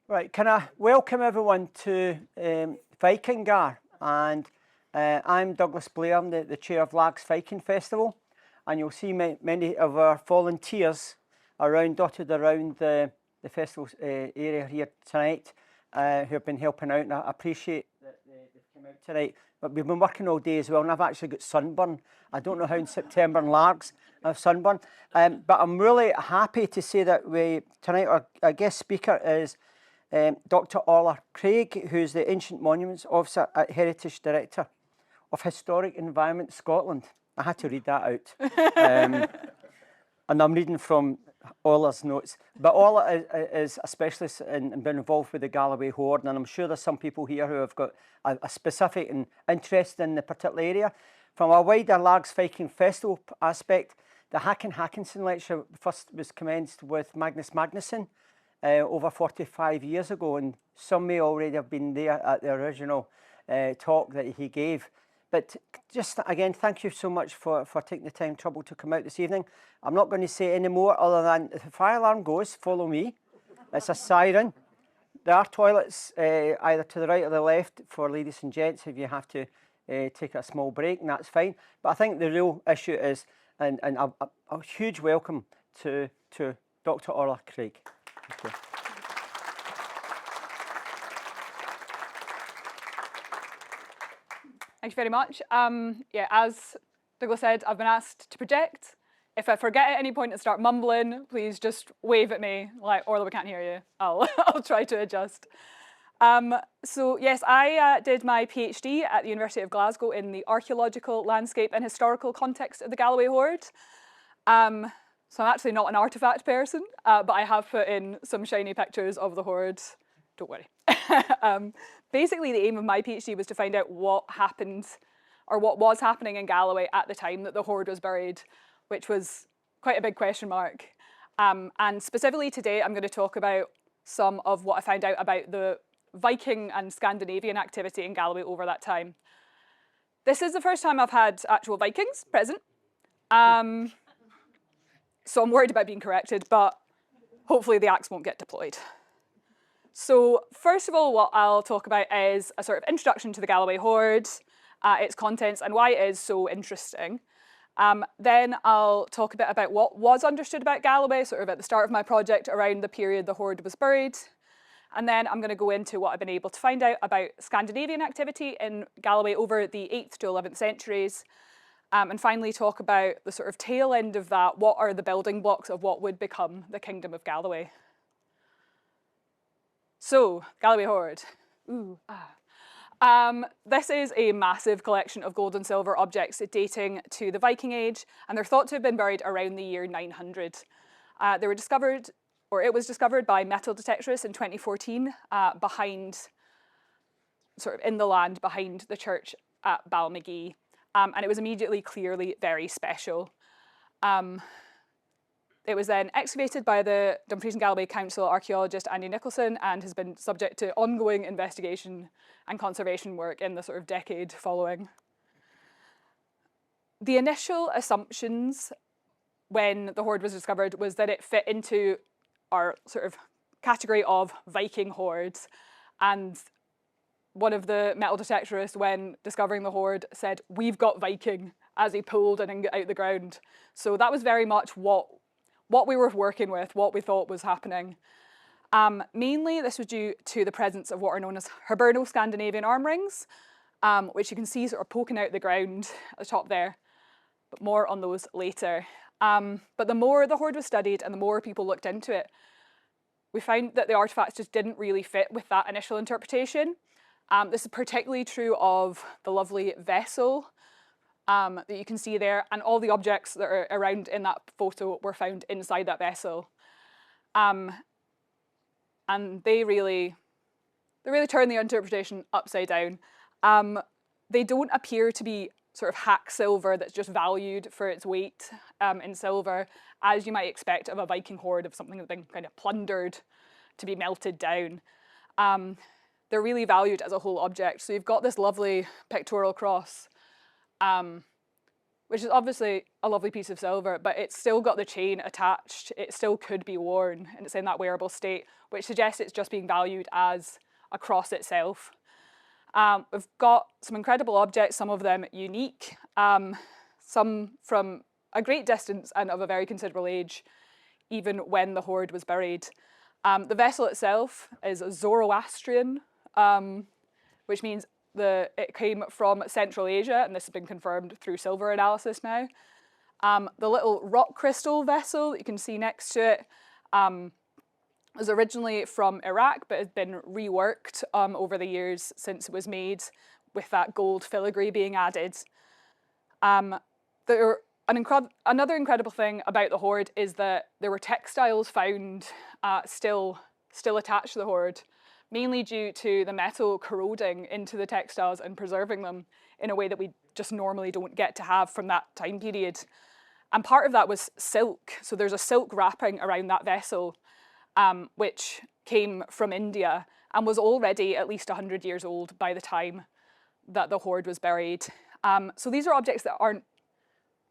Right, can I welcome everyone to Viking Gar, and I'm Douglas Blair, I'm the chair of Largs Viking Festival, and you'll see many of our volunteers dotted around the festival area here tonight who have been helping out, and I appreciate that they've come out tonight. But we've been working all day as well, and I've actually got sunburn. I don't know how in September in Largs I have sunburn, but I'm really happy to say that tonight our guest speaker is Dr. Orla Craig, who's the Ancient Monuments Officer at Heritage Director of Historic Environment Scotland. I had to read that out. And I'm reading from Orla's notes. But Orla is a specialist in being involved with the Galloway Hoard, and I'm sure there's some people here who have got a specific interest in the particular area. From a wider Largs Viking Festival aspect, the Haakonsson lecture first was commenced with Magnus Magnusson over 45 years ago, and some may already have been there at the original talk that he gave. But just again, thank you so much for taking the time, trouble to come out this evening. I'm not going to say any more other than if the fire alarm goes, follow me. It's a siren. There are toilets either to the right or the left for ladies and gents if you have to take a small break, and that's fine. But I think the real issue is, and a huge welcome to Dr. Orla Craig. Thank you. Thank you very much. Yeah, as Douglas said, I've been asked to project. If I forget at any point and start mumbling, please just wave at me, like, Orla, we can't hear you. I'll try to adjust. So yes, I did my PhD at the University of Glasgow in the archaeological, landscape and historical context of the Galloway Hoard. So I'm actually not an artefact person, but I have put in some shiny pictures of the hoard. Don't worry. Basically, the aim of my PhD was to find out what happened, or what was happening in Galloway at the time that the hoard was buried, which was quite a big question mark. And specifically today, I'm going to talk about some of what I found out about the Viking and Scandinavian activity in Galloway over that time. This is the first time I've had actual Vikings present. So I'm worried about being corrected, but hopefully the axe won't get deployed. So first of all, what I'll talk about is a sort of introduction to the Galloway Hoard, its contents, and why it is so interesting. Then I'll talk a bit about what was understood about Galloway, sort of at the start of my project around the period the hoard was buried. And then I'm going to go into what I've been able to find out about Scandinavian activity in Galloway over the 8th to 11th centuries. And finally talk about the sort of tail end of that. What are the building blocks of what would become the Kingdom of Galloway? So, Galloway Hoard. This is a massive collection of gold and silver objects dating to the Viking Age, and they're thought to have been buried around the year 900. They were discovered, or it was discovered by metal detectorists in 2014 sort of in the land behind the church at Balmagee. And it was immediately clearly very special. It was then excavated by the Dumfries and Galloway Council archaeologist Andy Nicholson and has been subject to ongoing investigation and conservation work in the sort of decade following. The initial assumptions when the hoard was discovered was that it fit into our sort of category of Viking hoards, and one of the metal detectorists, when discovering the hoard, said, "We've got Viking," as he pulled an ingot out the ground. So that was very much what we were working with, what we thought was happening. Mainly, this was due to the presence of what are known as Hiberno Scandinavian arm rings, which you can see sort of poking out the ground at the top there, but more on those later. But the more the hoard was studied and the more people looked into it, we found that the artefacts just didn't really fit with that initial interpretation. This is particularly true of the lovely vessel that you can see there, and all the objects that are around in that photo were found inside that vessel. And they really turn the interpretation upside down. They don't appear to be sort of hack silver that's just valued for its weight in silver, as you might expect of a Viking hoard, of something that's been kind of plundered to be melted down. They're really valued as a whole object. So you've got this lovely pictorial cross which is obviously a lovely piece of silver, but it's still got the chain attached. It still could be worn, and it's in that wearable state, which suggests it's just being valued as a cross itself. We've got some incredible objects, some of them unique, some from a great distance and of a very considerable age, even when the hoard was buried. The vessel itself is Zoroastrian, which means it came from Central Asia, and this has been confirmed through silver analysis now. The little rock crystal vessel that you can see next to it was originally from Iraq, but has been reworked over the years since it was made, with that gold filigree being added. Another incredible thing about the hoard is that there were textiles found still attached to the hoard, mainly due to the metal corroding into the textiles and preserving them in a way that we just normally don't get to have from that time period. And part of that was silk. So there's a silk wrapping around that vessel, which came from India and was already at least 100 years old by the time that the hoard was buried. So these are objects that aren't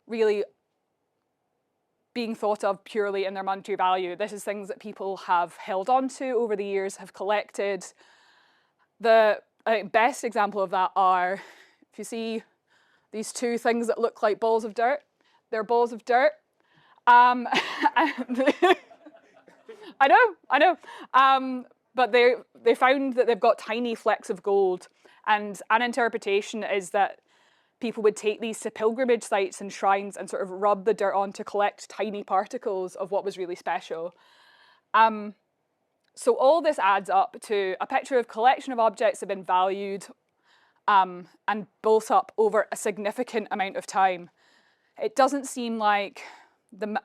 really being thought of purely in their monetary value. This is things that people have held on to over the years, have collected. The best example of that are, if you see these two things that look like balls of dirt, they're balls of dirt. I know. But they found that they've got tiny flecks of gold, and an interpretation is that people would take these to pilgrimage sites and shrines and sort of rub the dirt on to collect tiny particles of what was really special. So all this adds up to a picture of a collection of objects that have been valued and built up over a significant amount of time. It doesn't seem like the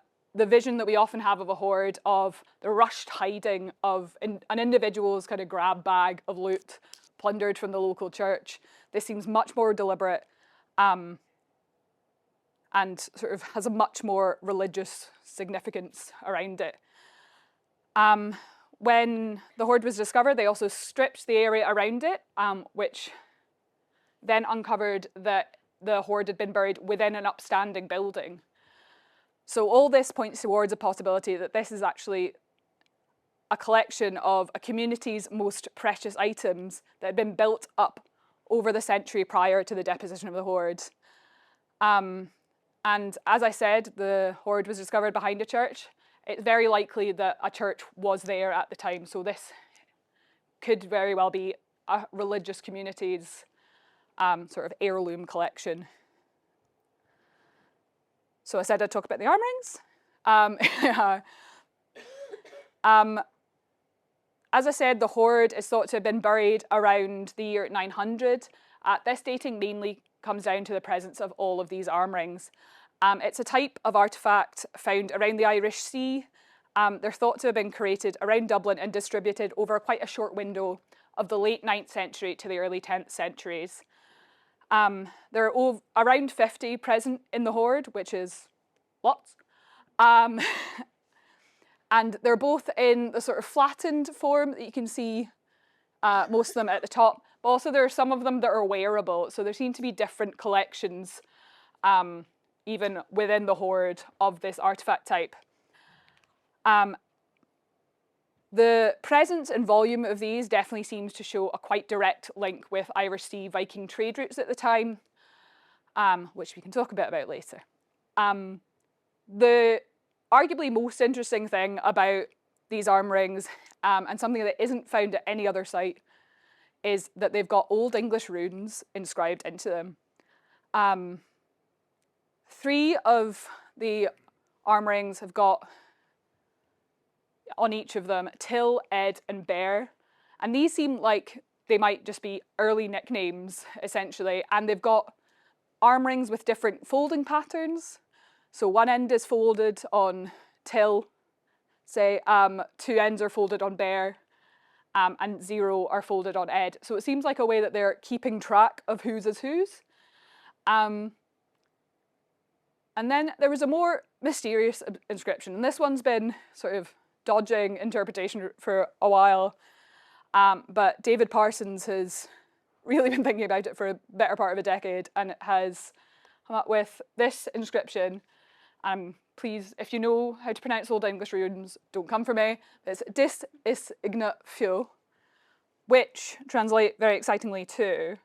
vision that we often have of a hoard, of the rushed hiding of an individual's kind of grab bag of loot plundered from the local church. This seems much more deliberate and sort of has a much more religious significance around it. When the hoard was discovered, they also stripped the area around it, which then uncovered that the hoard had been buried within an upstanding building. So all this points towards a possibility that this is actually a collection of a community's most precious items that had been built up over the century prior to the deposition of the hoard. And as I said, the hoard was discovered behind a church. It's very likely that a church was there at the time, so this could very well be a religious community's sort of heirloom collection. So I said I'd talk about the arm rings. As I said, the hoard is thought to have been buried around the year 900. This dating mainly comes down to the presence of all of these arm rings. It's a type of artefact found around the Irish Sea. They're thought to have been created around Dublin and distributed over quite a short window of the late 9th century to the early 10th centuries. There are around 50 present in the hoard, which is lots. And they're both in the sort of flattened form that you can see most of them at the top, but also there are some of them that are wearable. So there seem to be different collections even within the hoard of this artefact type. The presence and volume of these definitely seems to show a quite direct link with Irish Sea Viking trade routes at the time, which we can talk a bit about later. The arguably most interesting thing about these arm rings, and something that isn't found at any other site, is that they've got Old English runes inscribed into them. 3 of the arm rings have got, on each of them, Till, Ed and Bear. And these seem like they might just be early nicknames, essentially. And they've got arm rings with different folding patterns. So one end is folded on Till, say, 2 ends are folded on Bear, and 0 are folded on Ed. So it seems like a way that they're keeping track of whose is whose. And then there was a more mysterious inscription, and this one's been sort of dodging interpretation for a while, but David Parsons has really been thinking about it for a better part of a decade, and has come up with this inscription. Please, if you know how to pronounce Old English runes, don't come for me. It's dis is igna fio, which translate very excitingly to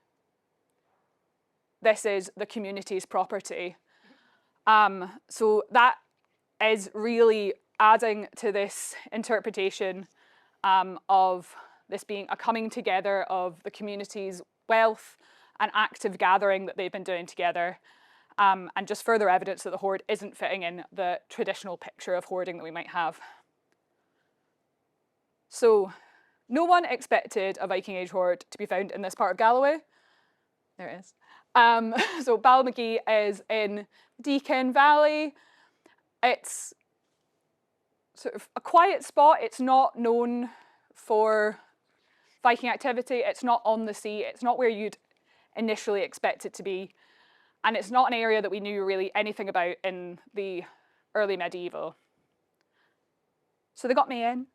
this is the community's property. So that is really adding to this interpretation of this being a coming together of the community's wealth and active gathering that they've been doing together, and just further evidence that the hoard isn't fitting in the traditional picture of hoarding that we might have. So no one expected a Viking Age hoard to be found in this part of Galloway. There it is. So Ballymagee is in Deakin Valley. It's sort of a quiet spot. It's not known for Viking activity. It's not on the sea. It's not where you'd initially expect it to be. And it's not an area that we knew really anything about in the early medieval. So they got me in.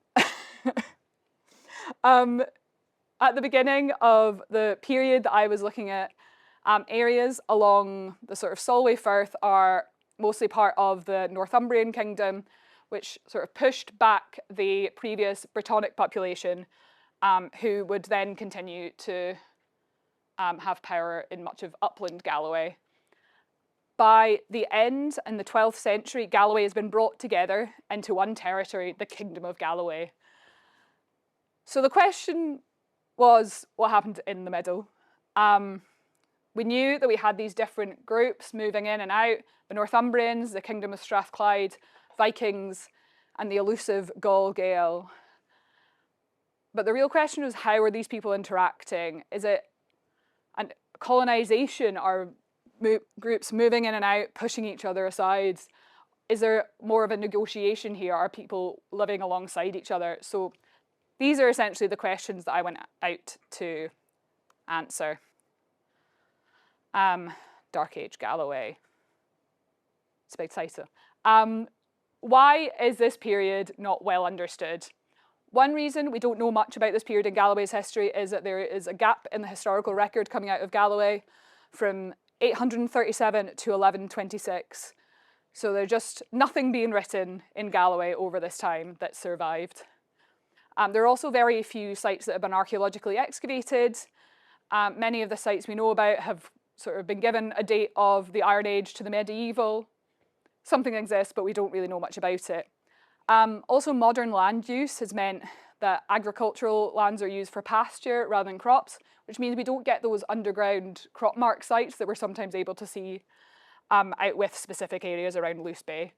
At the beginning of the period that I was looking at, areas along the sort of Solway Firth are mostly part of the Northumbrian kingdom, which sort of pushed back the previous Brittonic population, who would then continue to have power in much of upland Galloway. By the end, in the 12th century, Galloway has been brought together into one territory, the Kingdom of Galloway. So the question was, what happened in the middle? We knew that we had these different groups moving in and out, the Northumbrians, the Kingdom of Strathclyde, Vikings, and the elusive Gaul Gael. But the real question was, how are these people interacting? Is it a colonisation? Are groups moving in and out, pushing each other aside? Is there more of a negotiation here? Are people living alongside each other? So these are essentially the questions that I went out to answer. Dark Age Galloway. It's a big title. Why is this period not well understood? One reason we don't know much about this period in Galloway's history is that there is a gap in the historical record coming out of Galloway from 837 to 1126. So there's just nothing being written in Galloway over this time that survived. There are also very few sites that have been archaeologically excavated. Many of the sites we know about have sort of been given a date of the Iron Age to the medieval. Something exists, but we don't really know much about it. Also, modern land use has meant that agricultural lands are used for pasture rather than crops, which means we don't get those underground crop mark sites that we're sometimes able to see out with specific areas around Luce Bay.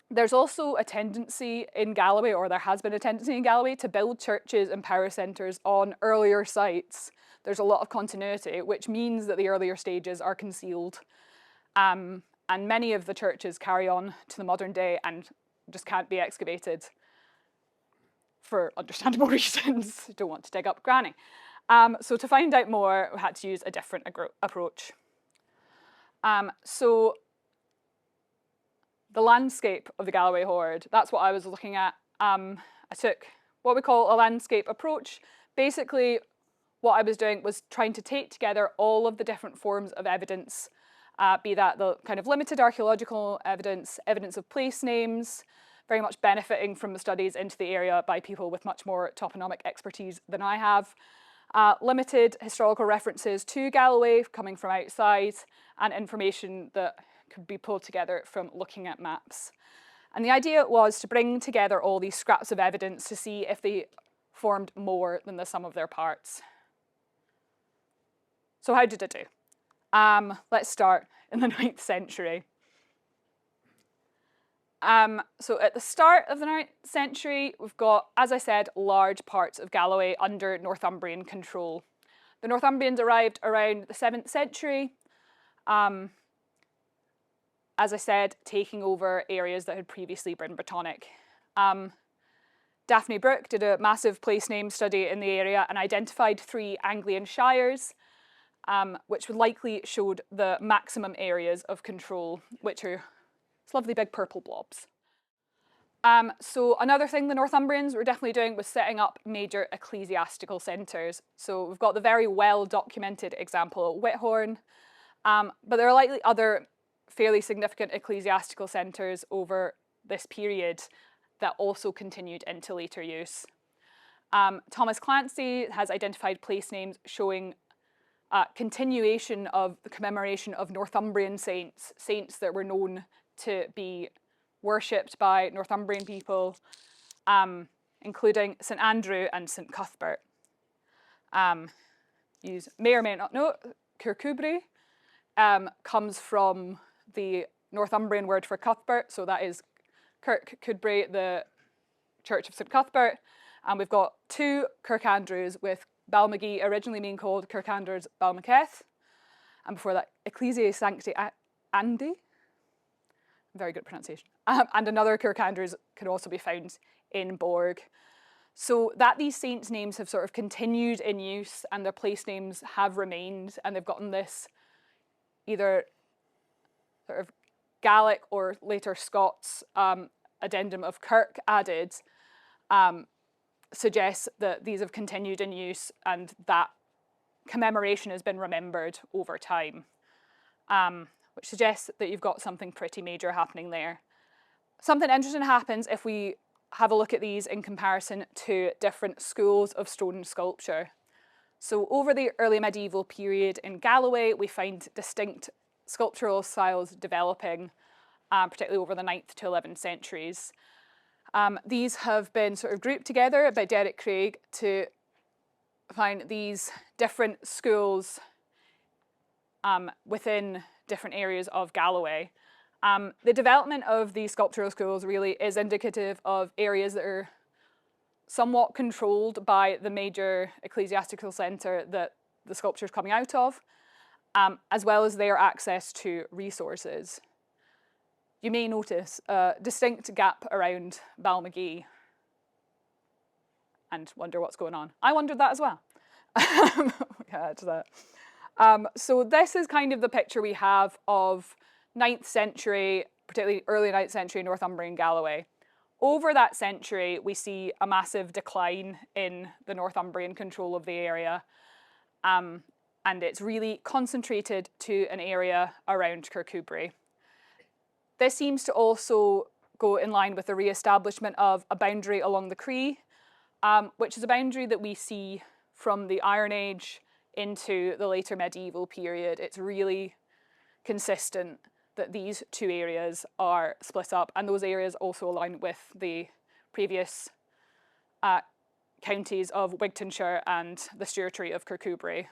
There's also a tendency in Galloway, or there has been a tendency in Galloway, to build churches and power centres on earlier sites. There's a lot of continuity, which means that the earlier stages are concealed. And many of the churches carry on to the modern day and just can't be excavated for understandable reasons. Don't want to dig up granny. So to find out more, we had to use a different approach. So the landscape of the Galloway Hoard, that's what I was looking at. I took what we call a landscape approach. Basically, what I was doing was trying to take together all of the different forms of evidence, be that the kind of limited archaeological evidence, evidence of place names, very much benefiting from the studies into the area by people with much more toponomic expertise than I have. Limited historical references to Galloway coming from outside, and information that could be pulled together from looking at maps. And the idea was to bring together all these scraps of evidence to see if they formed more than the sum of their parts. So how did it do? Let's start in the 9th century. So at the start of the 9th century, we've got, as I said, large parts of Galloway under Northumbrian control. The Northumbrians arrived around the 7th century, as I said, taking over areas that had previously been Brittonic. Daphne Brooke did a massive place name study in the area and identified 3 Anglian shires, which would likely showed the maximum areas of control, which are these lovely big purple blobs. So another thing the Northumbrians were definitely doing was setting up major ecclesiastical centres. So we've got the very well documented example at Whithorn, But there are likely other fairly significant ecclesiastical centres over this period that also continued into later use. Thomas Clancy has identified place names showing continuation of the commemoration of Northumbrian saints, saints that were known to be worshipped by Northumbrian people, including St Andrew and St Cuthbert. You may or may not know, Kirkcudbright comes from the Northumbrian word for Cuthbert, so that is Kirkcudbright, the Church of St Cuthbert, and we've got two Kirkandrews, with Balmagee originally being called Kirkandrews Balmaketh, and before that Ecclesiae Sancti Andi, very good pronunciation, and another Kirkandrews can also be found in Borg. So that these saints' names have sort of continued in use and their place names have remained, and they've gotten this either sort of Gaelic or later Scots addendum of Kirk added, suggests that these have continued in use and that commemoration has been remembered over time, which suggests that you've got something pretty major happening there. Something interesting happens if we have a look at these in comparison to different schools of stone sculpture. So over the early medieval period in Galloway, we find distinct sculptural styles developing, particularly over the 9th to 11th centuries. These have been sort of grouped together by Derek Craig to find these different schools within different areas of Galloway. The development of these sculptural schools really is indicative of areas that are somewhat controlled by the major ecclesiastical centre that the sculpture is coming out of, as well as their access to resources. You may notice a distinct gap around Balmagee and wonder what's going on. I wondered that as well. We'll get to that. So this is kind of the picture we have of 9th century, particularly early 9th century Northumbrian Galloway. Over that century, we see a massive decline in the Northumbrian control of the area, and it's really concentrated to an area around Kirkcudbright. This seems to also go in line with the re-establishment of a boundary along the Cree, which is a boundary that we see from the Iron Age into the later medieval period. It's really consistent that these two areas are split up, and those areas also align with the previous counties of Wigtonshire and the Stewartry of Kirkcudbright.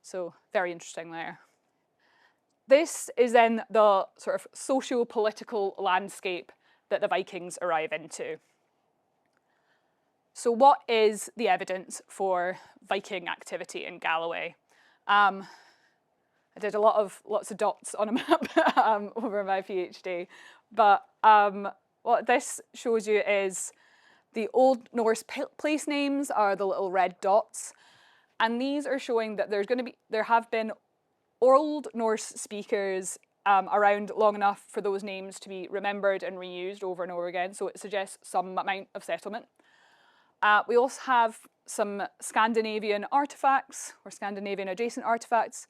So very interesting there. This is then the sort of socio-political landscape that the Vikings arrive into. So what is the evidence for Viking activity in Galloway? I did lots of dots on a map over my PhD, but what this shows you is the Old Norse place names are the little red dots, and these are showing that there have been Old Norse speakers around long enough for those names to be remembered and reused over and over again, so it suggests some amount of settlement. We also have some Scandinavian artefacts, or Scandinavian adjacent artefacts.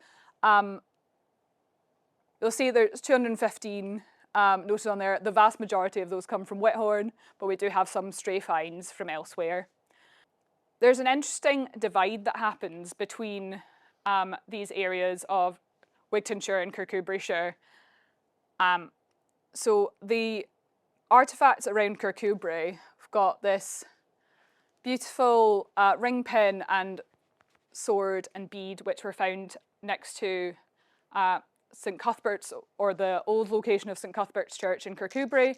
You'll see there's 215 noted on there. The vast majority of those come from Whithorn, but we do have some stray finds from elsewhere. There's an interesting divide that happens between these areas of Wigtonshire and Kirkcudbrightshire. So the artefacts around Kirkcudbright have got this beautiful ring pin and sword and bead, which were found next to St Cuthbert's, or the old location of St Cuthbert's Church in Kirkcudbright.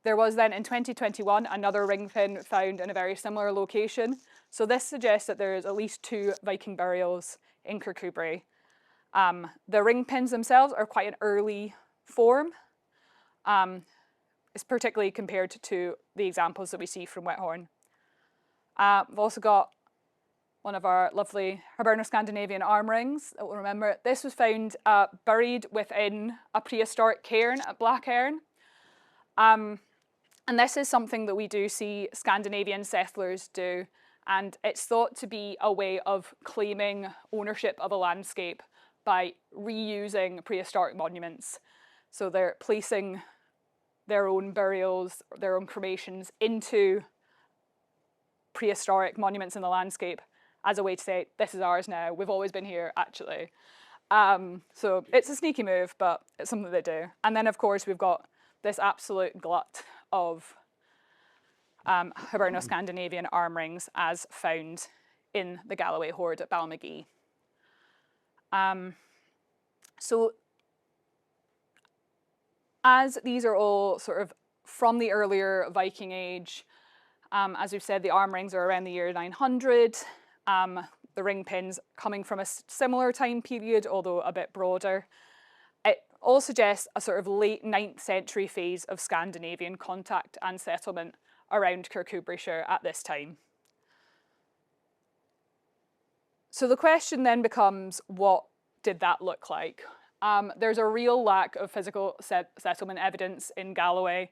There was then in 2021 another ring pin found in a very similar location. So this suggests that there is at least 2 Viking burials in Kirkcudbright. The ring pins themselves are quite an early form. It's particularly compared to the examples that we see from Whithorn. We've also got one of our lovely Hiberno-Scandinavian arm rings that we'll remember. This was found buried within a prehistoric cairn at Blackhearn. And this is something that we do see Scandinavian settlers do. and it's thought to be a way of claiming ownership of a landscape by reusing prehistoric monuments. So they're placing their own burials, their own cremations into prehistoric monuments in the landscape as a way to say, this is ours now, we've always been here, actually. So it's a sneaky move, but it's something they do. And then, of course, we've got this absolute glut of Hiberno-Scandinavian arm rings as found in the Galloway Hoard at Balmagee. So as these are all sort of from the earlier Viking Age, as we've said, the arm rings are around the year 900. The ring pins coming from a similar time period, although a bit broader. It all suggests a sort of late 9th century phase of Scandinavian contact and settlement around Kirkcudbrightshire at this time. So the question then becomes, what did that look like? There's a real lack of physical settlement evidence in Galloway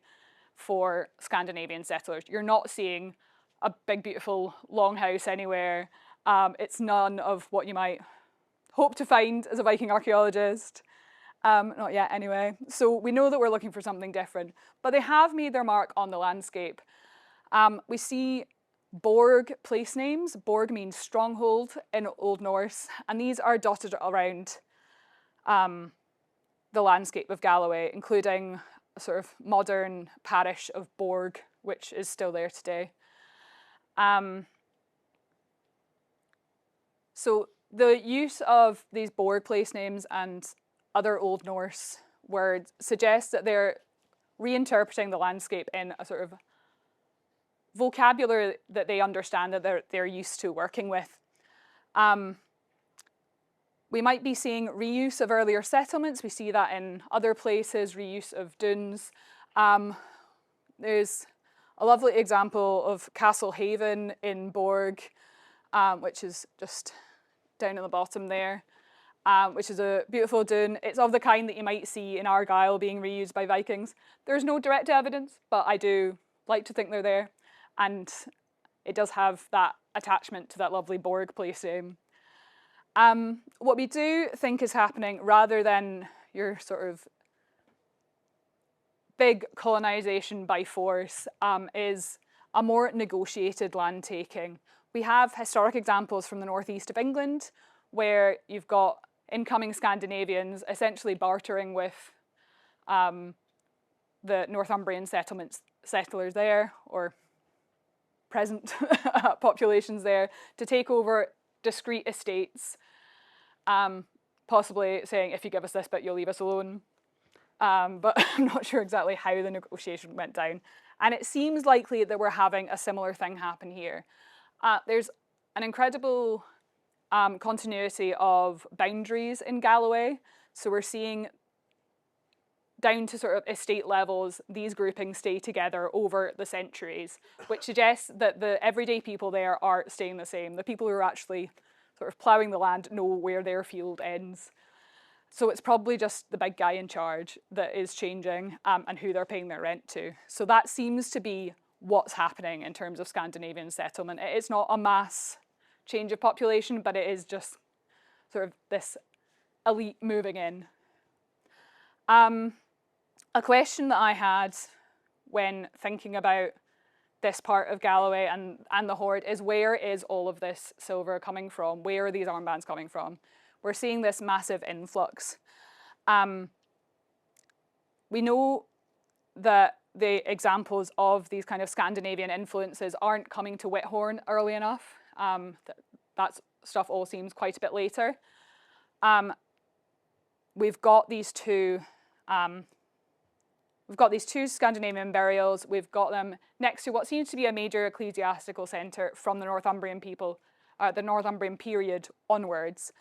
for Scandinavian settlers. You're not seeing a big, beautiful longhouse anywhere. It's none of what you might hope to find as a Viking archaeologist. Not yet, anyway. So we know that we're looking for something different, but they have made their mark on the landscape. We see Borg place names. Borg means stronghold in Old Norse, and these are dotted around the landscape of Galloway, including a sort of modern parish of Borg, which is still there today. So the use of these Borg place names and other Old Norse words suggests that they're reinterpreting the landscape in a sort of vocabulary that they understand, that they're used to working with. We might be seeing reuse of earlier settlements. We see that in other places, reuse of dunes. There's a lovely example of Castle Haven in Borg, which is just down at the bottom there, which is a beautiful dune. It's of the kind that you might see in Argyll being reused by Vikings. There's no direct evidence, but I do like to think they're there. And it does have that attachment to that lovely Borg place name. What we do think is happening, rather than your sort of big colonisation by force, is a more negotiated land taking. We have historic examples from the northeast of England where you've got incoming Scandinavians essentially bartering with the Northumbrian settlers there, or present populations there, to take over discrete estates, possibly saying, if you give us this bit, you'll leave us alone. But I'm not sure exactly how the negotiation went down. And it seems likely that we're having a similar thing happen here. There's an incredible continuity of boundaries in Galloway. So we're seeing down to sort of estate levels, these groupings stay together over the centuries, which suggests that the everyday people there are staying the same. The people who are actually sort of ploughing the land know where their field ends. So it's probably just the big guy in charge that is changing and who they're paying their rent to. So that seems to be what's happening in terms of Scandinavian settlement. It is not a mass change of population, but it is just sort of this elite moving in. A question that I had when thinking about this part of Galloway and the Hoard is, where is all of this silver coming from? Where are these armbands coming from? We're seeing this massive influx. We know that the examples of these kind of Scandinavian influences aren't coming to Whithorn early enough. That stuff all seems quite a bit later. We've got these two Scandinavian burials. We've got them next to what seems to be a major ecclesiastical centre from the Northumbrian people, the Northumbrian period onwards.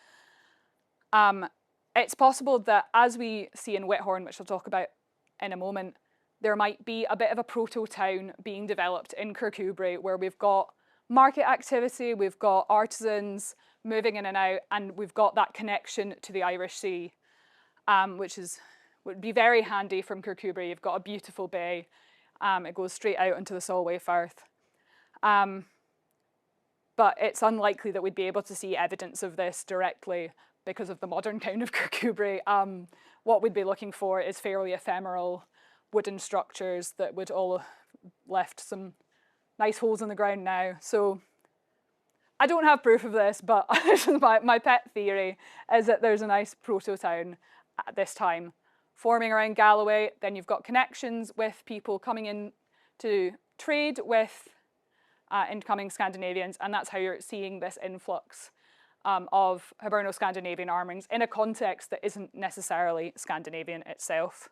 It's possible that, as we see in Whithorn, which we'll talk about in a moment, there might be a bit of a proto-town being developed in Kirkcudbright, where we've got market activity, we've got artisans moving in and out, and we've got that connection to the Irish Sea, which would be very handy from Kirkcudbright. You've got a beautiful bay. It goes straight out into the Solway Firth. but it's unlikely that we'd be able to see evidence of this directly because of the modern kind of Kirkcudbright. What we'd be looking for is fairly ephemeral wooden structures that would all have left some nice holes in the ground now. So I don't have proof of this, but my pet theory is that there's a nice proto-town at this time forming around Galloway. Then you've got connections with people coming in to trade with incoming Scandinavians, and that's how you're seeing this influx of Hiberno-Scandinavian armorings in a context that isn't necessarily Scandinavian itself.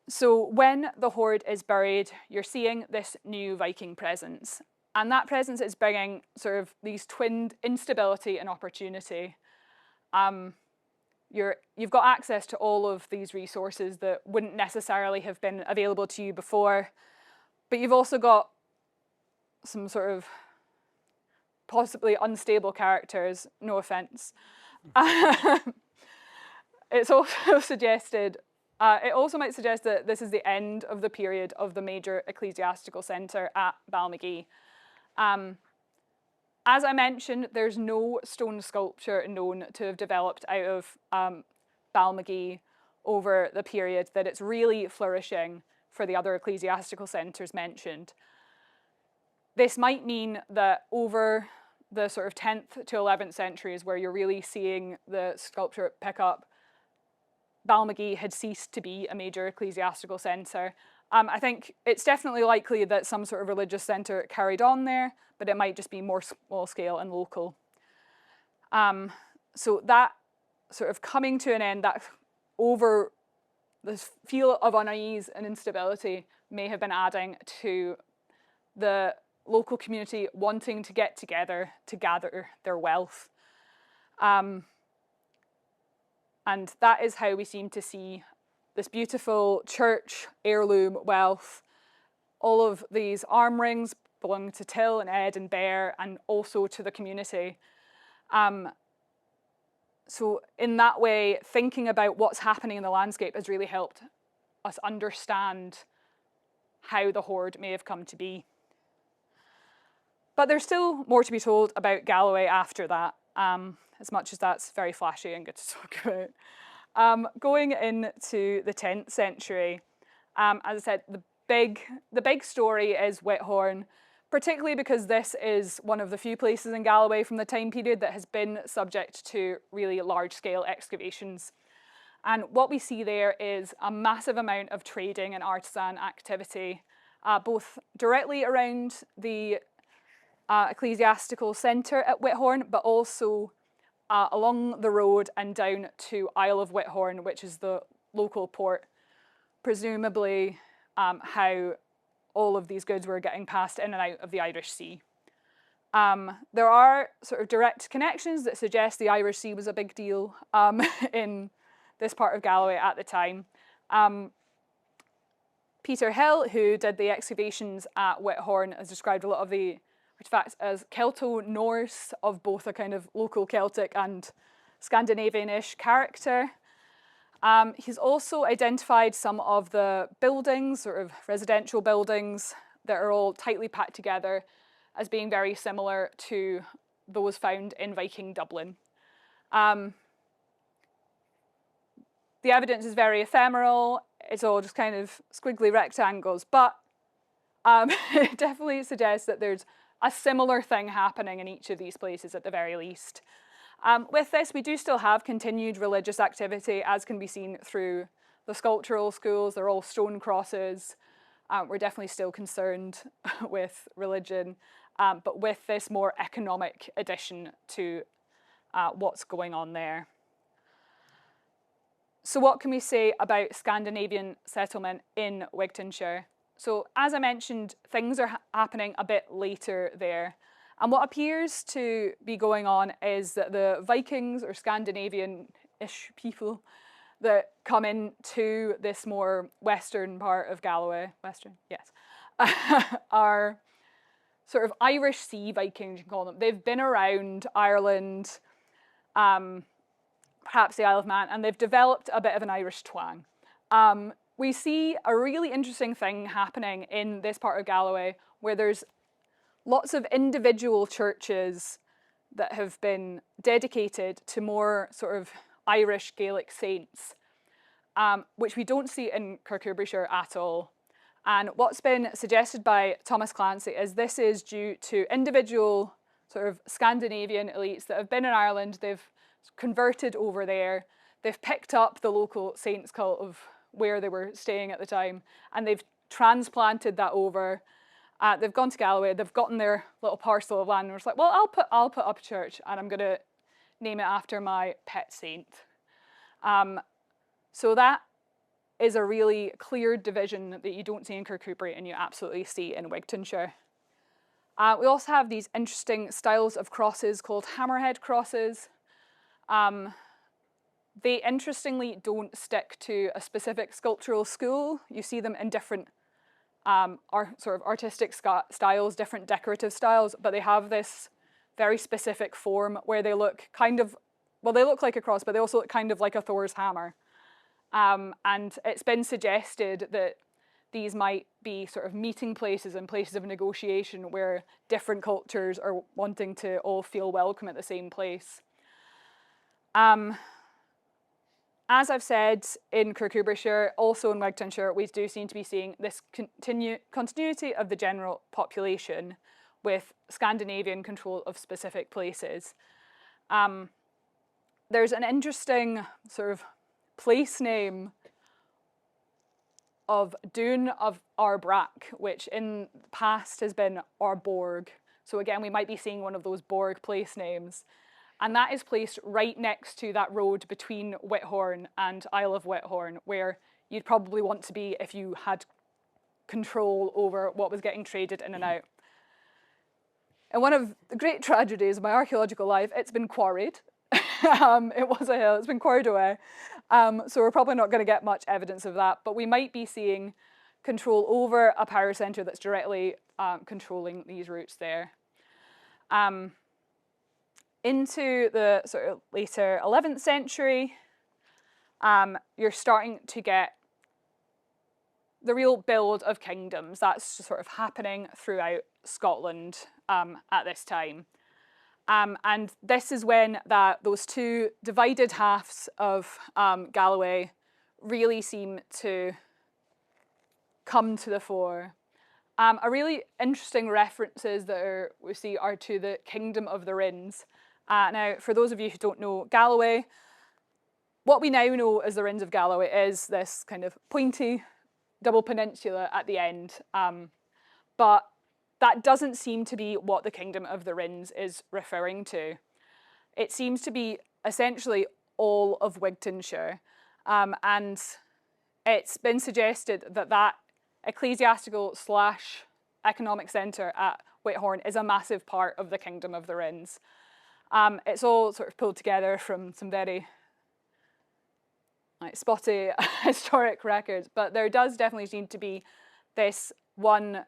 So when the hoard is buried, you're seeing this new Viking presence. And that presence is bringing sort of these twinned instability and opportunity. You've got access to all of these resources that wouldn't necessarily have been available to you before, but you've also got some sort of possibly unstable characters, no offense. It's also suggested, it also might suggest that this is the end of the period of the major ecclesiastical centre at Balmagee. As I mentioned, there's no stone sculpture known to have developed out of Balmagee over the period that it's really flourishing for the other ecclesiastical centres mentioned. This might mean that over the sort of 10th to 11th centuries, where you're really seeing the sculpture pick up, Balmagee had ceased to be a major ecclesiastical centre. I think it's definitely likely that some sort of religious centre carried on there, but it might just be more small scale and local. So that sort of coming to an end, that over this feel of unease and instability may have been adding to the local community wanting to get together to gather their wealth. And that is how we seem to see this beautiful church heirloom wealth. All of these arm rings belong to Till and Ed and Bear, and also to the community. So in that way, thinking about what's happening in the landscape has really helped us understand how the hoard may have come to be. But there's still more to be told about Galloway after that, as much as that's very flashy and good to talk about. Going into the 10th century, as I said, the big story is Whithorn, particularly because this is one of the few places in Galloway from the time period that has been subject to really large-scale excavations. And what we see there is a massive amount of trading and artisan activity, both directly around the ecclesiastical centre at Whithorn, but also along the road and down to Isle of Whithorn, which is the local port, presumably how all of these goods were getting passed in and out of the Irish Sea. There are sort of direct connections that suggest the Irish Sea was a big deal in this part of Galloway at the time. Peter Hill, who did the excavations at Whithorn, has described a lot of the artefacts as Celto-Norse of both a kind of local Celtic and Scandinavian-ish character. He's also identified some of the buildings, sort of residential buildings, that are all tightly packed together as being very similar to those found in Viking Dublin. The evidence is very ephemeral. It's all just kind of squiggly rectangles, but it definitely suggests that there's a similar thing happening in each of these places at the very least. With this, we do still have continued religious activity, as can be seen through the sculptural schools. They're all stone crosses. We're definitely still concerned with religion, but with this more economic addition to what's going on there. So what can we say about Scandinavian settlement in Wigtonshire? So as I mentioned, things are happening a bit later there. And what appears to be going on is that the Vikings, or Scandinavian-ish people that come into this more western part of Galloway, are sort of Irish Sea Vikings, you can call them. They've been around Ireland, perhaps the Isle of Man, and they've developed a bit of an Irish twang. We see a really interesting thing happening in this part of Galloway where there's lots of individual churches that have been dedicated to more sort of Irish Gaelic saints, which we don't see in Kirkcudbrightshire at all. And what's been suggested by Thomas Clancy is this is due to individual sort of Scandinavian elites that have been in Ireland, they've converted over there, they've picked up the local saints cult of where they were staying at the time, and they've transplanted that over. They've gone to Galloway, they've gotten their little parcel of land, and was like, well, I'll put up a church, and I'm going to name it after my pet saint. So that is a really clear division that you don't see in Kirkcudbright and you absolutely see in Wigtonshire. We also have these interesting styles of crosses called hammerhead crosses. They interestingly don't stick to a specific sculptural school. You see them in different sort of artistic styles, different decorative styles, but they have this very specific form where they look kind of, well, they look like a cross, but they also look kind of like a Thor's hammer. And it's been suggested that these might be sort of meeting places and places of negotiation where different cultures are wanting to all feel welcome at the same place. As I've said, in Kirkcudbrightshire, also in Wigtonshire, we do seem to be seeing this continuity of the general population with Scandinavian control of specific places. There's an interesting sort of place name of Dún of Arbrack, which in the past has been Arborg. So again, we might be seeing one of those Borg place names. And that is placed right next to that road between Whithorn and Isle of Whithorn, where you'd probably want to be if you had control over what was getting traded in and out. And one of the great tragedies of my archaeological life, it's been quarried. It was a hill, it's been quarried away. So we're probably not going to get much evidence of that, but we might be seeing control over a power centre that's directly controlling these routes there. Into the sort of later 11th century, you're starting to get the real build of kingdoms. That's just sort of happening throughout Scotland at this time. And this is when those two divided halves of Galloway really seem to come to the fore. A really interesting references that we see are to the Kingdom of the Rins. Now, for those of you who don't know Galloway, what we now know as the Rins of Galloway is this kind of pointy double peninsula at the end. But that doesn't seem to be what the Kingdom of the Rins is referring to. It seems to be essentially all of Wigtonshire. And it's been suggested that that ecclesiastical / economic centre at Whithorn is a massive part of the Kingdom of the Rins. It's all sort of pulled together from some very spotty historic records, but there does definitely seem to be this one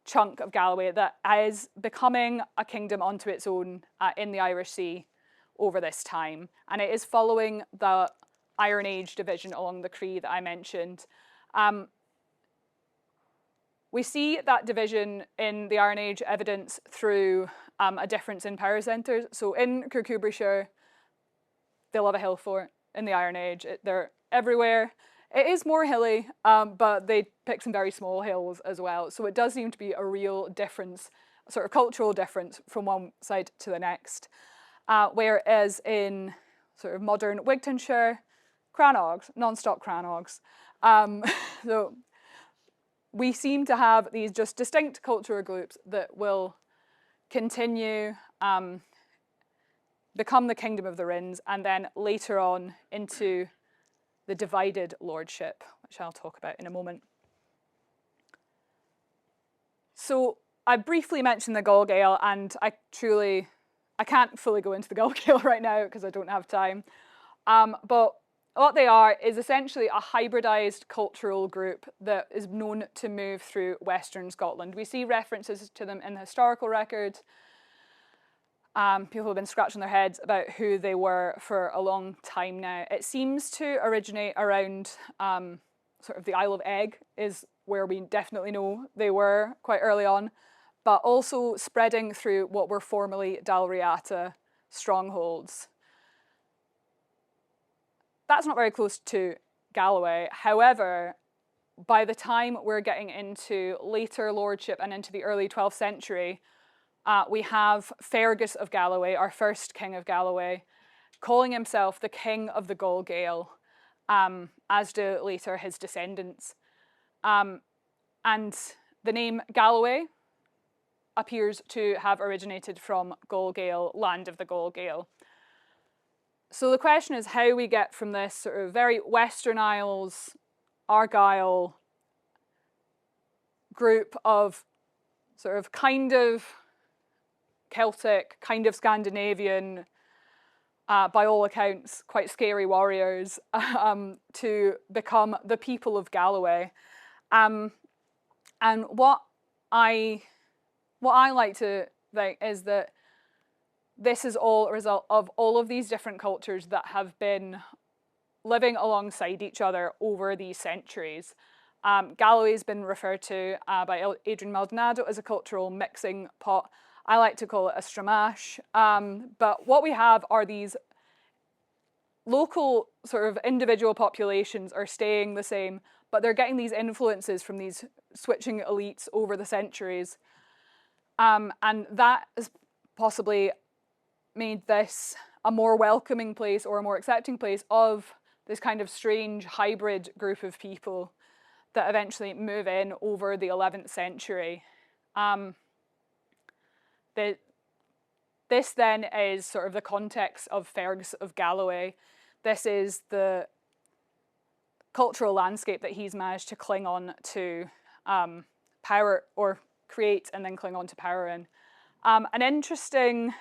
chunk of Galloway that is becoming a kingdom onto its own in the Irish Sea over this time. And it is following the Iron Age division along the Cree that I mentioned. We see that division in the Iron Age evidence through a difference in power centres. So in Kirkcudbrightshire, they'll have a hill fort in the Iron Age. They're everywhere. It is more hilly, but they pick some very small hills as well. So it does seem to be a real difference, a sort of cultural difference from one side to the next. Whereas in sort of modern Wigtonshire, Crannogs, non-stop Crannogs. So we seem to have these just distinct cultural groups that will continue, become the Kingdom of the Rins, and then later on into the divided lordship, which I'll talk about in a moment. So I briefly mentioned the Gall Gael, and I can't fully go into the Gall Gael right now because I don't have time. But what they are is essentially a hybridized cultural group that is known to move through Western Scotland. We see references to them in the historical record. People have been scratching their heads about who they were for a long time now. It seems to originate around sort of the Isle of Egg is where we definitely know they were quite early on. but also spreading through what were formerly Dalriata strongholds. That's not very close to Galloway. However, by the time we're getting into later lordship and into the early 12th century, we have Fergus of Galloway, our first king of Galloway, calling himself the king of the Gall Gael, as do later his descendants. And the name Galloway appears to have originated from Gall Gael, land of the Gall Gael. So the question is how we get from this sort of very Western Isles, Argyll group of sort of kind of Celtic, kind of Scandinavian, by all accounts, quite scary warriors, to become the people of Galloway. And what I like to think is that this is all a result of all of these different cultures that have been living alongside each other over these centuries. Galloway's been referred to by Adrian Maldonado as a cultural mixing pot. I like to call it a stramash. But what we have are these local sort of individual populations are staying the same, but they're getting these influences from these switching elites over the centuries. And that has possibly made this a more welcoming place or a more accepting place of this kind of strange hybrid group of people that eventually move in over the 11th century. This then is sort of the context of Fergus of Galloway. This is the cultural landscape that he's managed to cling on to power, or create and then cling on to power in. An interesting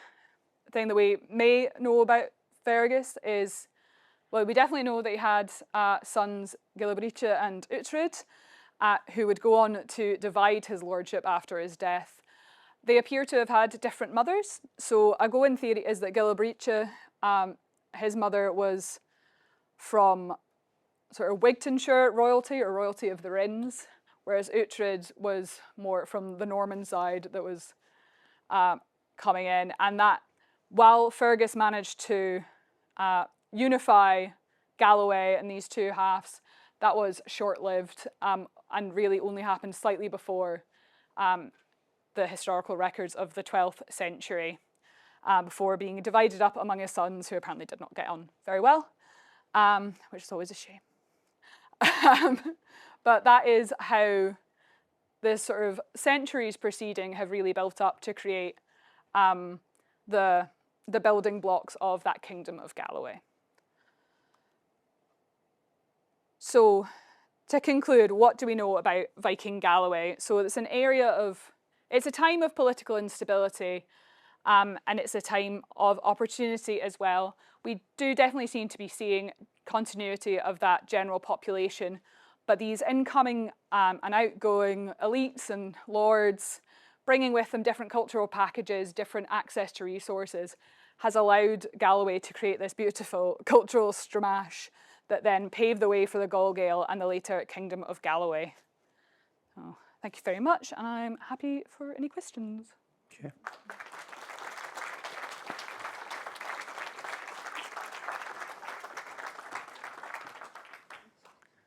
thing that we may know about Fergus is, well, we definitely know that he had sons Gillibrice and Uhtred, who would go on to divide his lordship after his death. They appear to have had different mothers. So a going theory is that Gillibrice, his mother was from sort of Wigtonshire royalty, or royalty of the Rins, whereas Uhtred was more from the Norman side that was coming in. And that while Fergus managed to unify Galloway and these two halves, that was short-lived and really only happened slightly before the historical records of the 12th century, before being divided up among his sons, who apparently did not get on very well, which is always a shame. But that is how this sort of centuries preceding have really built up to create the building blocks of that kingdom of Galloway. So to conclude, what do we know about Viking Galloway? So it's an area of, it's a time of political instability, and it's a time of opportunity as well. We do definitely seem to be seeing continuity of that general population, but these incoming and outgoing elites and lords, bringing with them different cultural packages, different access to resources, has allowed Galloway to create this beautiful cultural stramash that then paved the way for the Gall Gael and the later Kingdom of Galloway. Oh, thank you very much, and I'm happy for any questions. Okay.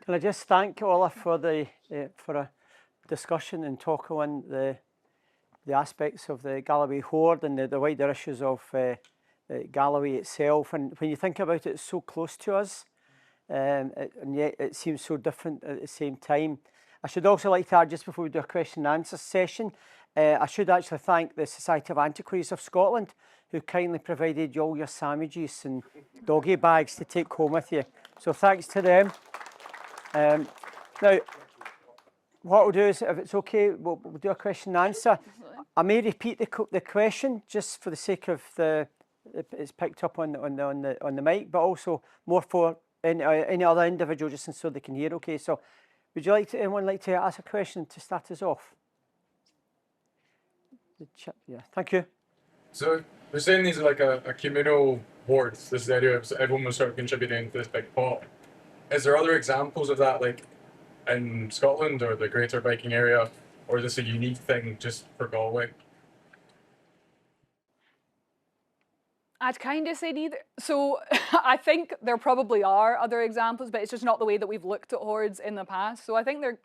Can I just thank Ola for a discussion and talk on the aspects of the Galloway Hoard and the wider issues of Galloway itself. And when you think about it, it's so close to us, and yet it seems so different at the same time. I should also like to add, just before we do a question and answer session, I should actually thank the Society of Antiquaries of Scotland, who kindly provided you all your sandwiches and doggy bags to take home with you. So thanks to them. Now, what we'll do is, if it's okay, we'll do a question and answer. I may repeat the question just for the sake of it's picked up on the mic, but also more for any other individual, just so they can hear. Okay, so would you anyone like to ask a question to start us off? Yeah, thank you. So we're saying these are like a communal hoard. This is the idea of everyone was sort of contributing to this big pot. Is there other examples of that, like in Scotland or the greater Viking area, or is this a unique thing just for Galway? I'd kind of say neither. So I think there probably are other examples, but it's just not the way that we've looked at hoards in the past. So I think there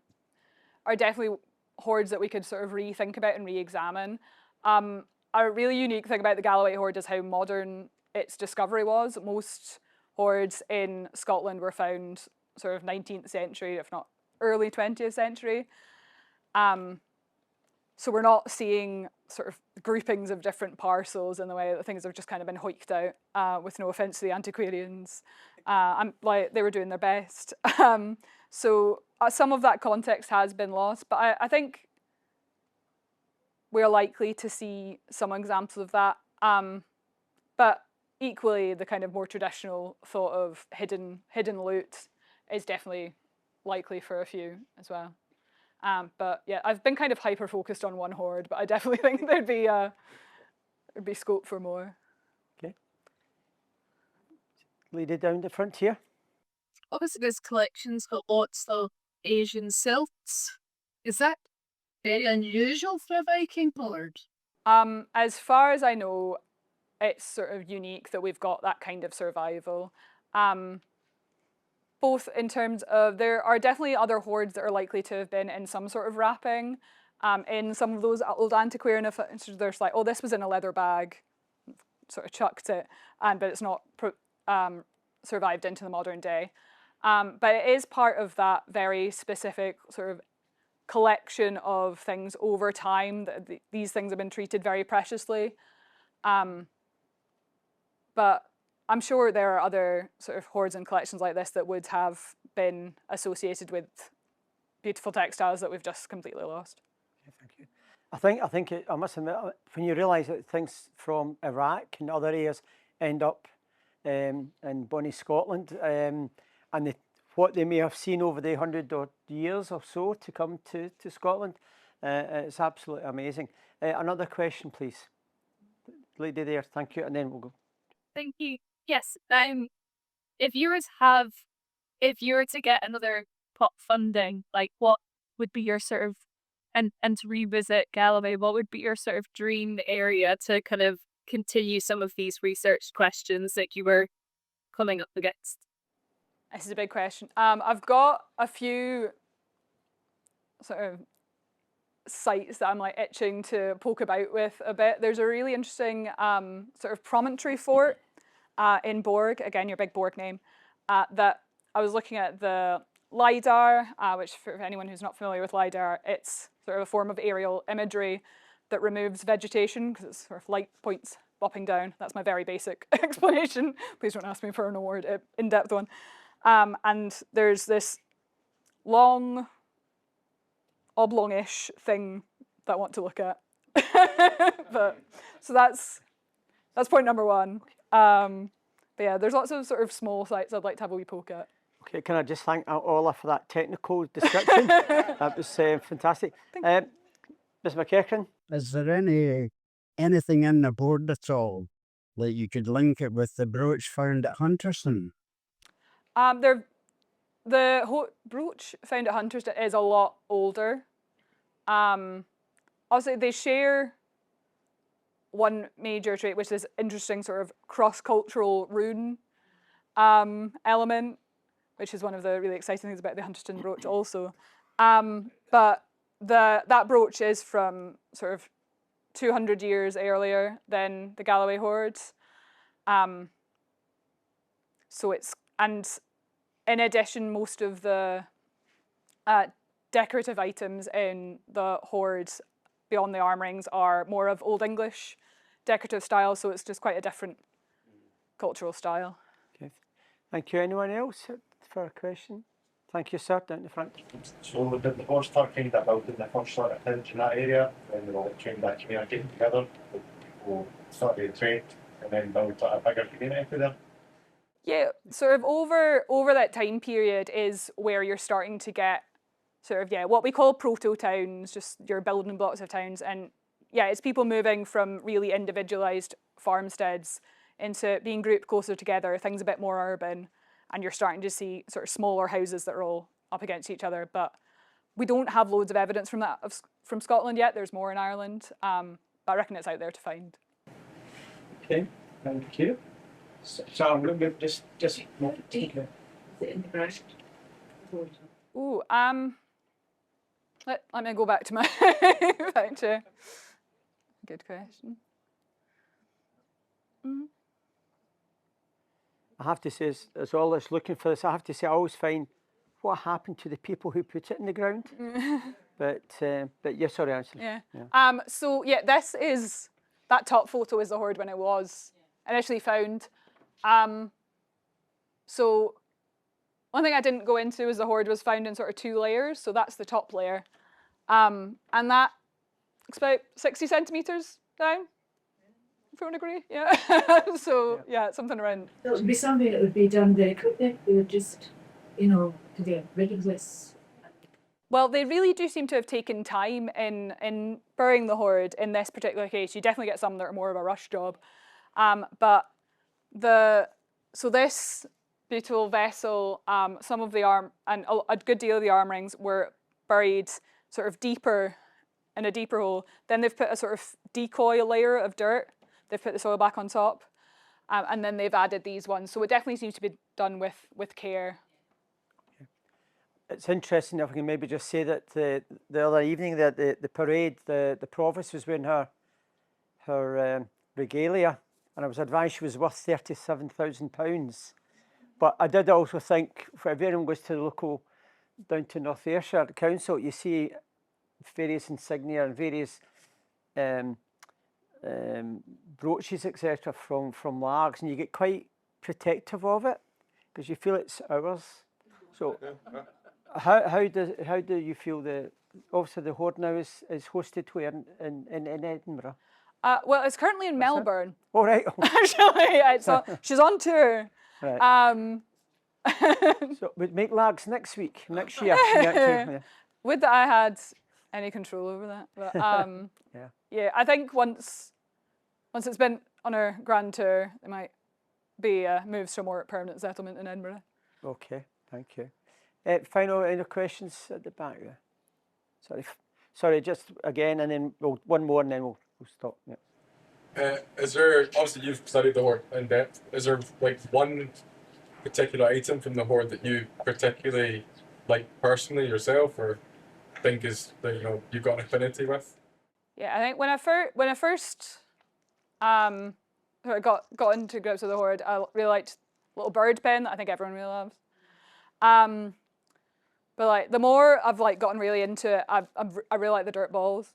are definitely hoards that we could sort of rethink about and re-examine. A really unique thing about the Galloway Hoard is how modern its discovery was. Most hoards in Scotland were found sort of 19th century, if not early 20th century. So we're not seeing sort of groupings of different parcels in the way that things have just kind of been hoiked out, with no offence to the antiquarians. Like, they were doing their best. So some of that context has been lost, but I think we're likely to see some examples of that. But equally, the kind of more traditional thought of hidden loot is definitely likely for a few as well. But yeah, I've been kind of hyper focused on one hoard, but I definitely think there'd be scope for more. Okay. Lead it down the front here. Obviously, this collection's got lots of Asian silks. Is that very unusual for a Viking hoard? As far as I know, it's sort of unique that we've got that kind of survival. Both in terms of, there are definitely other hoards that are likely to have been in some sort of wrapping. In some of those old antiquarian, there's like, oh, this was in a leather bag, sort of chucked it, but it's not survived into the modern day. But it is part of that very specific sort of collection of things over time, that these things have been treated very preciously. But I'm sure there are other sort of hoards and collections like this that would have been associated with beautiful textiles that we've just completely lost. Okay, thank you. I must admit, when you realise that things from Iraq and other areas end up in bonny Scotland, and what they may have seen over the 100 odd years or so to come to Scotland, it's absolutely amazing. Another question, please. Lady there, thank you, and then we'll go. Thank you. Yes. If you were to get another pot funding, like, what would be your sort of, and to revisit Galloway, what would be your sort of dream area to kind of continue some of these research questions that you were coming up against? This is a big question. I've got a few sort of sites that I'm like itching to poke about with a bit. There's a really interesting sort of promontory fort in Borg, again, your big Borg name, that I was looking at the LiDAR, which for anyone who's not familiar with LiDAR, it's sort of a form of aerial imagery that removes vegetation because it's sort of light points bopping down. That's my very basic explanation. Please don't ask me for an award, in-depth one. And there's this long, oblongish thing that I want to look at. So that's point number one. But yeah, there's lots of sort of small sites I'd like to have a wee poke at. Okay, can I just thank Ola for that technical description? That was fantastic. Ms. McEachran? Is there anything in the board at all that you could link it with the brooch found at Haakonsson? The brooch found at Haakonsson is a lot older. Also, they share one major trait, which is interesting sort of cross-cultural rune element, which is one of the really exciting things about the Haakonsson brooch also. But that brooch is from sort of 200 years earlier than the Galloway hoards. So it's, and in addition, most of the decorative items in the hoards beyond the arm rings are more of Old English decorative style, so it's just quite a different cultural style. Okay. Thank you. Anyone else for a question? Thank you, sir, down the front. So did the board start kind of building the first sort of village in that area, and they were like trying that community together, people started to trade and then build a bigger community for them? Yeah, sort of over that time period is where you're starting to get sort of, yeah, what we call proto-towns, just your building blocks of towns. And yeah, it's people moving from really individualised farmsteads into being grouped closer together, things a bit more urban, and you're starting to see sort of smaller houses that are all up against each other. But we don't have loads of evidence from that from Scotland yet. There's more in Ireland, but I reckon it's out there to find. Okay, thank you. So I'm going to just Deep. Is it in the ground? Ooh, let me go back to my back to. Good question. I have to say, as all that's looking for this, I have to say I always find what happened to the people who put it in the ground. But yes, sorry, Angela. Yeah. So yeah, that top photo is the hoard when it was initially found. So one thing I didn't go into is the hoard was found in sort of 2 layers. So that's the top layer, and that it's about 60 centimeters down. If you would agree, yeah. So yeah, it's something around. So it would be something that would be done very quickly. We would just, to get rid of this. Well, they really do seem to have taken time in burying the hoard in this particular case. You definitely get some that are more of a rush job. But so this beautiful vessel, some of the arm and a good deal of the arm rings were buried sort of in a deeper hole. Then they've put a sort of decoy layer of dirt. They've put the soil back on top, and then they've added these ones. So it definitely seems to be done with care. It's interesting if I can maybe just say that the other evening that the parade, the provost was wearing her regalia, and I was advised she was worth £37,000. But I did also think, if everyone goes to the local, down to North Ayrshire Council, you see various insignia and various brooches, etc., from Largs, and you get quite protective of it because you feel it's ours. So, how do you feel obviously the hoard now is hosted where in Edinburgh? Well, it's currently in Melbourne. All right. Actually, she's on tour. Right. So we'd make Largs next year. Would that I had any control over that? But yeah, I think once it's been on a grand tour, it might be moves to a more permanent settlement in Edinburgh. Okay, thank you. Final any questions at the back there? Sorry, just again, and then one more, and then we'll stop. Yeah. Is there, obviously you've studied the hoard in depth, is there like one particular item from the hoard that you particularly like personally yourself, or think is that you've got an affinity with? Yeah, I think when I first got into grips with the hoard, I really liked little bird pen that I think everyone really loves. But like the more I've like gotten really into it, I really like the dirt balls.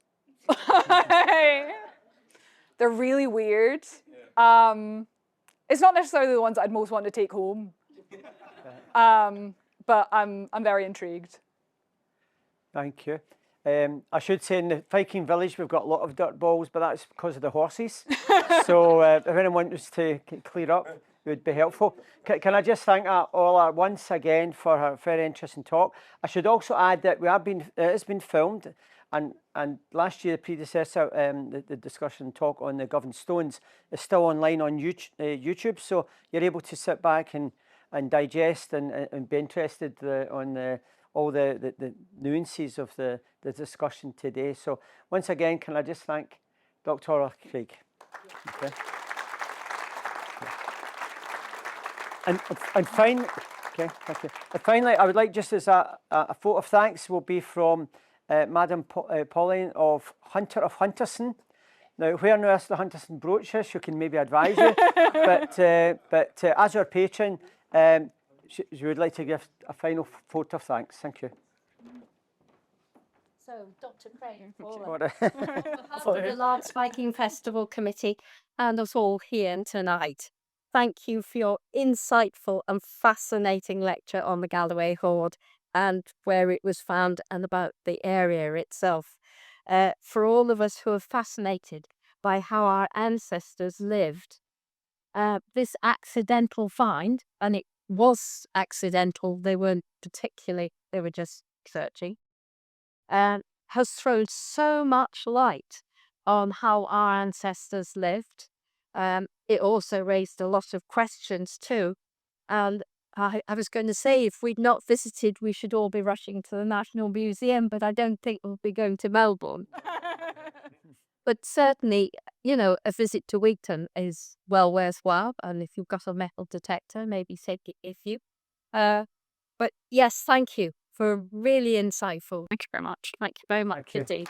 They're really weird. It's not necessarily the ones I'd most want to take home. But I'm very intrigued. Thank you. I should say in the Viking village we've got a lot of dirt balls, but that's because of the horses. So if anyone wants to clear up, it would be helpful. Can I just thank Ola once again for her very interesting talk. I should also add that it's been filmed, and last year the predecessor, the discussion talk on the Govan Stones is still online on YouTube, so you're able to sit back and digest and be interested on all the nuances of the discussion today. So once again, can I just thank Dr. Ola Craig. Okay. And finally, okay, thank you. And finally, I would like just as a vote of thanks will be from Madam Pauline of Hunter of Hunterston. Now, where on earth the Hunterston brooch is, she can maybe advise you. but as our patron, she would like to give a final vote of thanks. Thank you. So, Dr. Craig, on behalf of the Largs Viking Festival Committee and us all here tonight, thank you for your insightful and fascinating lecture on the Galloway Hoard and where it was found and about the area itself. For all of us who are fascinated by how our ancestors lived, this accidental find, and it was accidental, they were just searching, has thrown so much light on how our ancestors lived. It also raised a lot of questions too, and I was going to say, if we'd not visited, we should all be rushing to the National Museum, but I don't think we'll be going to Melbourne. But certainly, you know, a visit to Wigton is well worthwhile. And if you've got a metal detector, maybe take it with you. But yes, thank you for really insightful. Thank you very much. Thank you very much you. indeed.